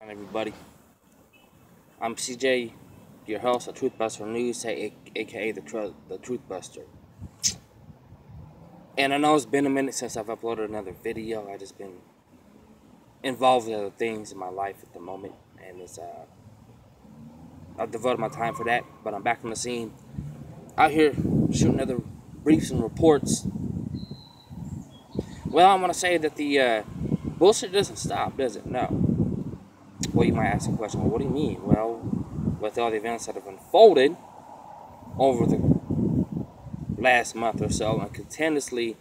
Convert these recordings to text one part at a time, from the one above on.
Hi everybody, I'm CJ, your host of Truthbuster News, aka the Truthbuster. And I know it's been a minute since I've uploaded another video. I just been involved with other things in my life at the moment, and I've devoted my time for that. But I'm back on the scene, out here shooting other briefs and reports. Well, I want to say that the bullshit doesn't stop, does it? No. Well, you might ask the question, well, what do you mean? Well, with all the events that have unfolded over the last month or so and continuously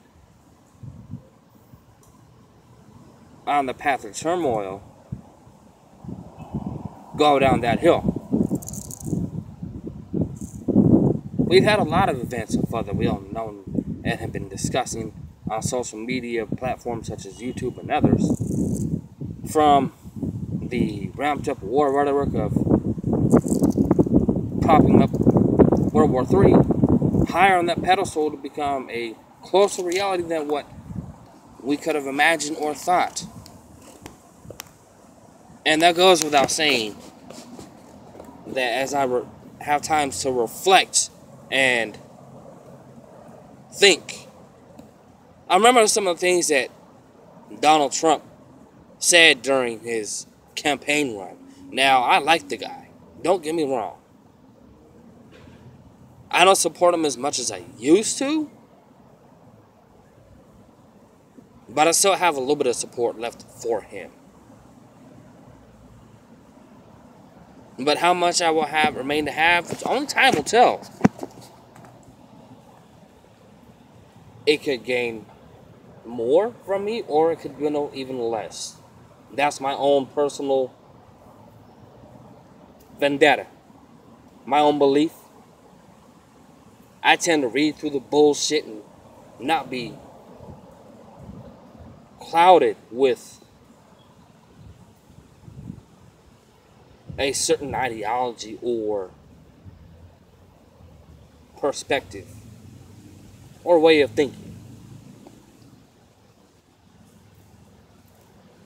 on the path of turmoil go down that hill. We've had a lot of events so far that we all know and have been discussing on social media platforms such as YouTube and others, from the ramped up war rhetoric of propping up World War III higher on that pedestal to become a closer reality than what we could have imagined or thought. And that goes without saying that as I have times to reflect and think, I remember some of the things that Donald Trump said during his campaign run. Now, I like the guy. Don't get me wrong. I don't support him as much as I used to, but I still have a little bit of support left for him. But how much I will remain to have, only time will tell. It could gain more from me, or it could dwindle even less. That's my own personal vendetta, my own belief. I tend to read through the bullshit and not be clouded with a certain ideology or perspective or way of thinking.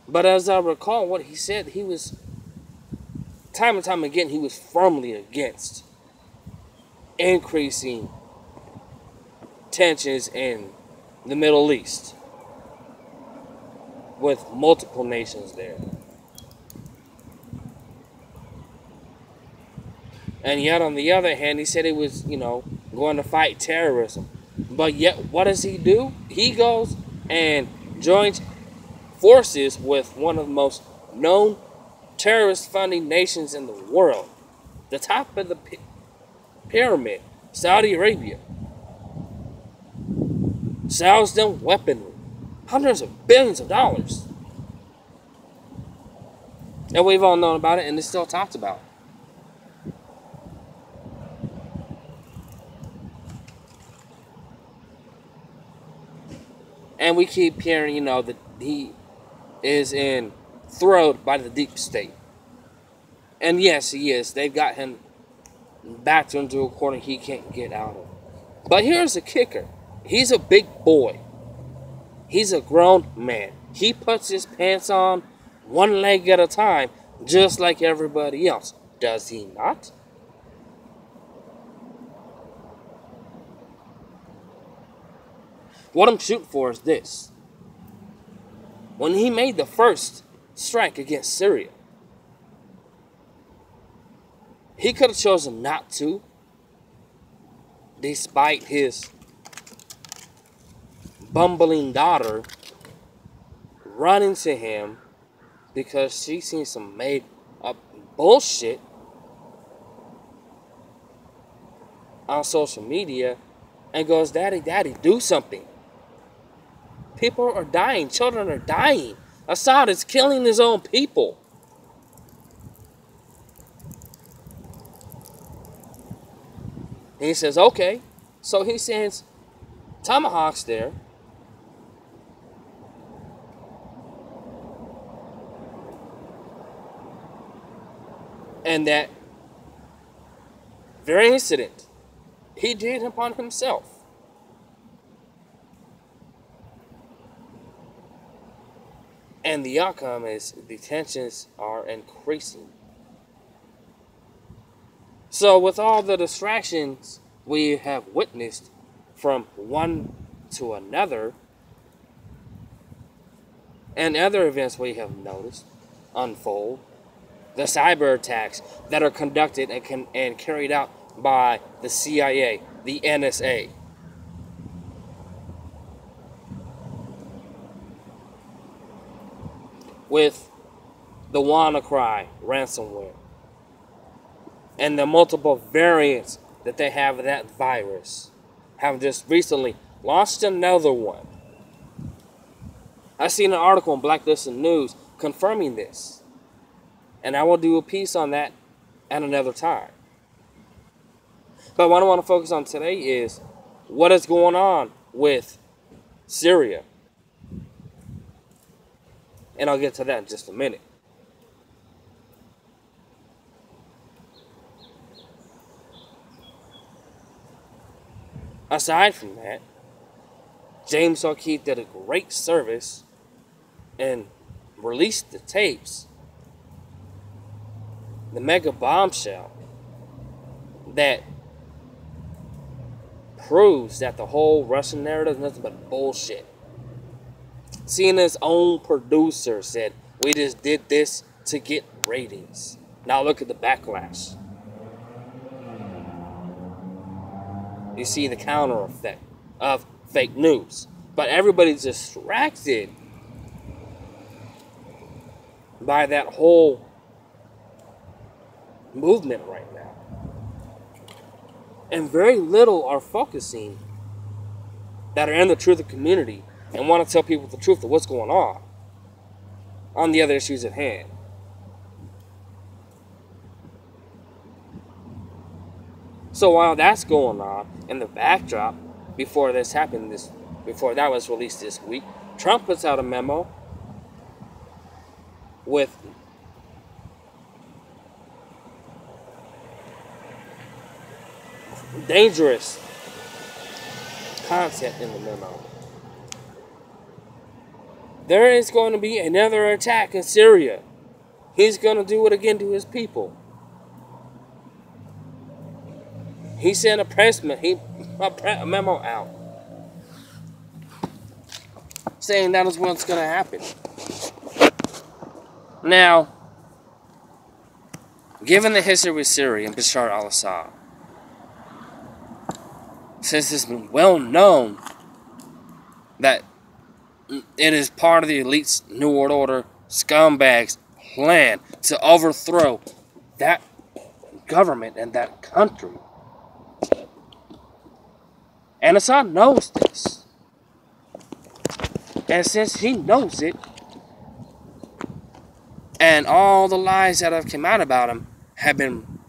But as I recall what he said, he was, time and time again, he was firmly against increasing tensions in the Middle East with multiple nations there. And yet, on the other hand, he said he was, going to fight terrorism. But yet, what does he do? He goes and joins forces with one of the most known terrorist funding nations in the world. The top of the pyramid, Saudi Arabia. Sells them weaponry. Hundreds of billions of dollars. And we've all known about it, and it's still talked about. And we keep hearing, that he is enthralled by the deep state. And yes, he is. They've got him backed into a corner he can't get out of. But here's the kicker. He's a big boy. He's a grown man. He puts his pants on one leg at a time, just like everybody else. Does he not? What I'm shooting for is this. When he made the first strike against Syria, he could have chosen not to, despite his bumbling daughter running to him because she seen some made up bullshit on social media and goes, "Daddy, Daddy, do something. People are dying. Children are dying. Assad is killing his own people." And he says, okay. So he sends tomahawks there. And that very incident, he did upon himself. And the outcome is the tensions are increasing. So with all the distractions we have witnessed from one to another, and other events we have noticed unfold, the cyber attacks that are conducted and carried out by the CIA, the NSA, with the WannaCry ransomware, and the multiple variants that they have of that virus, have just recently launched another one. I seen an article in Blacklisted News confirming this, and I will do a piece on that at another time. But what I want to focus on today is what is going on with Syria, and I'll get to that in just a minute. Aside from that, James O'Keefe did a great service and released the tapes, the mega bombshell that proves that the whole Russian narrative is nothing but bullshit. CNN's own producer said, "We just did this to get ratings. Now look at the backlash." You see the counter effect of fake news. But everybody's distracted by that whole movement right now. And very little are focusing that are in the truth of community and want to tell people the truth of what's going on the other issues at hand. So while that's going on in the backdrop, before this happened, before that was released this week, Trump puts out a memo with dangerous content in the memo. There is going to be another attack in Syria. He's going to do it again to his people. He sent a memo out saying that is what's going to happen. Now, given the history with Syria and Bashar al-Assad, since it's been well known that it is part of the elite's New World Order scumbags' plan to overthrow that government and that country. And Assad knows this. And since he knows it, and all the lies that have come out about him have been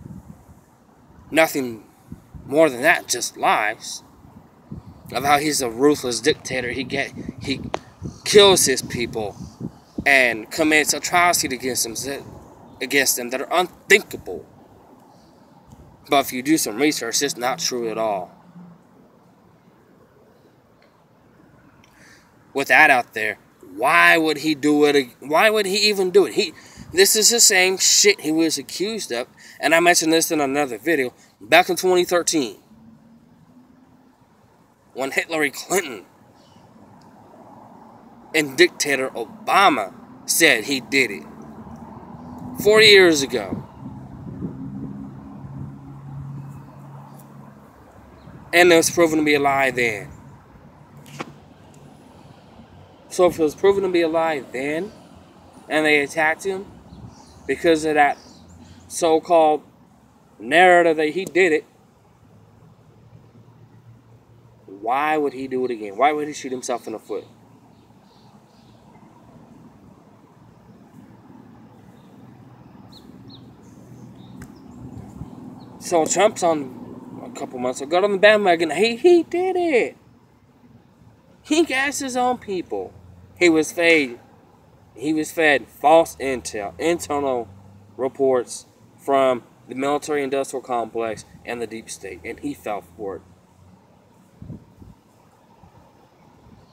nothing more than that, just lies, of how he's a ruthless dictator, he kills his people and commits atrocities against them that are unthinkable. But if you do some research, it's not true at all. With that out there, why would he do it? Why would he even do it? This is the same shit he was accused of, and I mentioned this in another video, back in 2013, when Hillary Clinton and dictator Obama said he did it 4 years ago. And it was proven to be a lie then. So if it was proven to be a lie then, and they attacked him because of that so-called narrative that he did it, why would he do it again? Why would he shoot himself in the foot? So Trump's on a couple months ago, got on the bandwagon. He did it. He gassed his own people. He was fed false intel, internal reports from the military-industrial complex and the deep state, and he fell for it.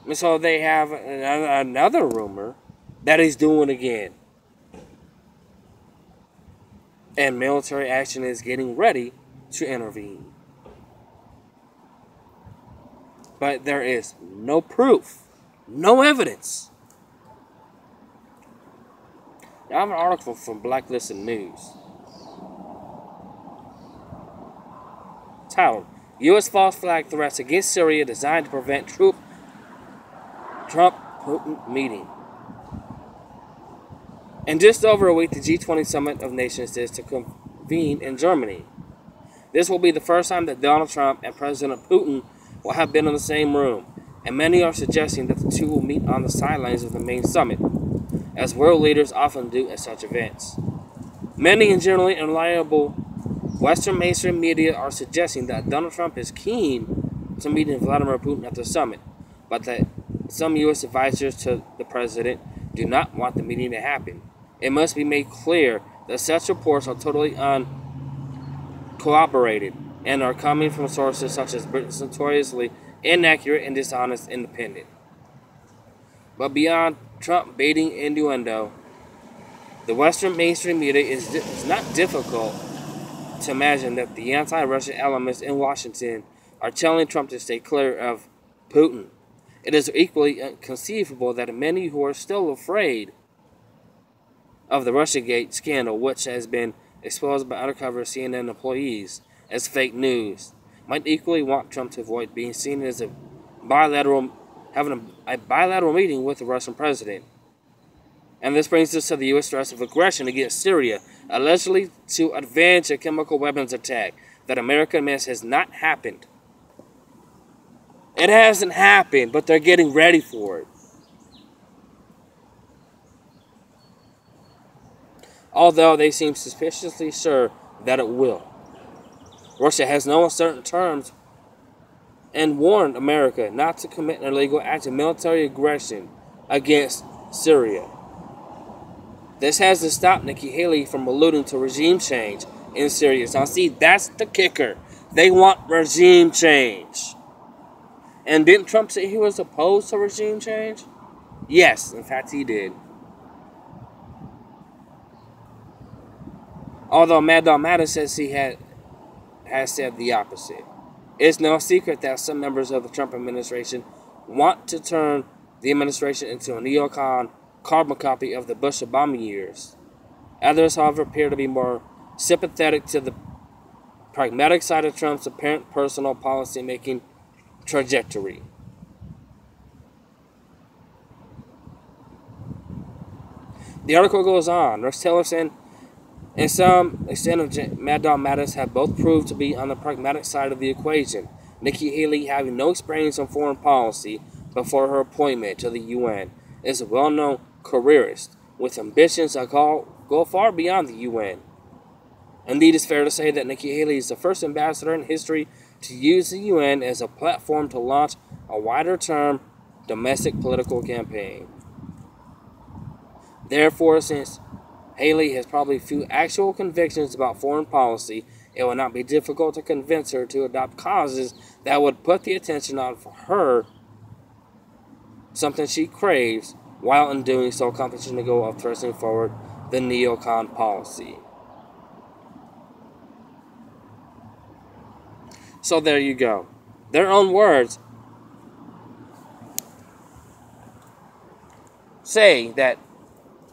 And so they have another rumor that he's doing again. And military action is getting ready to intervene. But there is no proof, no evidence. Now, I have an article from Blacklisted News titled, U.S. false flag threats against Syria designed to prevent Trump-Putin meeting. In just over a week, the G20 Summit of Nations is to convene in Germany. This will be the first time that Donald Trump and President Putin will have been in the same room, and many are suggesting that the two will meet on the sidelines of the main summit, as world leaders often do at such events. Many and generally reliable Western mainstream media are suggesting that Donald Trump is keen to meet Vladimir Putin at the summit, but that some U.S. advisors to the president do not want the meeting to happen. It must be made clear that such reports are totally uncorroborated and are coming from sources such as Britain's notoriously inaccurate and dishonest Independent. But beyond Trump baiting innuendo, the Western mainstream media is not difficult to imagine that the anti-Russian elements in Washington are telling Trump to stay clear of Putin. It is equally conceivable that many who are still afraid of the Russiagate scandal, which has been exposed by undercover CNN employees as fake news, might equally want Trump to avoid being seen as having a bilateral meeting with the Russian president. And this brings us to the U.S. threats of aggression against Syria, allegedly to avenge a chemical weapons attack that America admits has not happened. It hasn't happened, but they're getting ready for it. Although they seem suspiciously sure that it will. Russia has no uncertain terms and warned America not to commit an illegal act of military aggression against Syria. This has to stop Nikki Haley from alluding to regime change in Syria. Now, see, that's the kicker. They want regime change. And didn't Trump say he was opposed to regime change? Yes, in fact, he did. Although Mad Dog Mattis says he has said the opposite. It's no secret that some members of the Trump administration want to turn the administration into a neocon carbon copy of the Bush-Obama years. Others, however, appear to be more sympathetic to the pragmatic side of Trump's apparent personal policy-making trajectory. The article goes on. Rex Tillerson and some extent of Mad Dog Mattis have both proved to be on the pragmatic side of the equation. Nikki Haley, having no experience on foreign policy before her appointment to the UN, is a well-known careerist with ambitions that go far beyond the UN. Indeed, it's fair to say that Nikki Haley is the first ambassador in history to use the UN as a platform to launch a wider-term domestic political campaign. Therefore, since Haley has probably few actual convictions about foreign policy, it will not be difficult to convince her to adopt causes that would put the attention on for her, something she craves, while in doing so accomplishing the goal of thrusting forward the neocon policy. So there you go. Their own words say that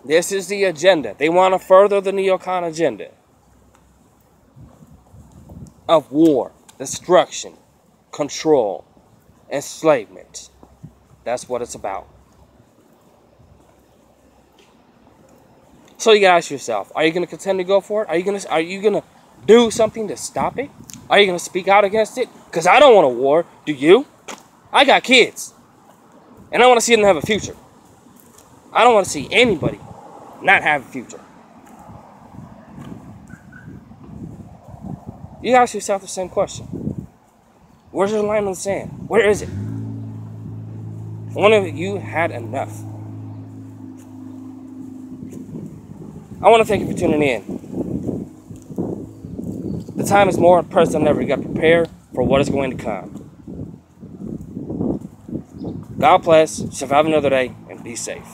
this is the agenda. They want to further the neocon agenda of war, destruction, control, enslavement. That's what it's about. So you gotta ask yourself, are you gonna continue to go for it? Are you gonna do something to stop it? Are you gonna speak out against it? Because I don't want a war. Do you? I got kids. And I want to see them have a future. I don't want to see anybody not have a future. You ask yourself the same question. Where's your line in the sand? Where is it? One of you had enough. I want to thank you for tuning in. The time is more pressing than ever. You got to prepare for what is going to come. God bless, survive another day, and be safe.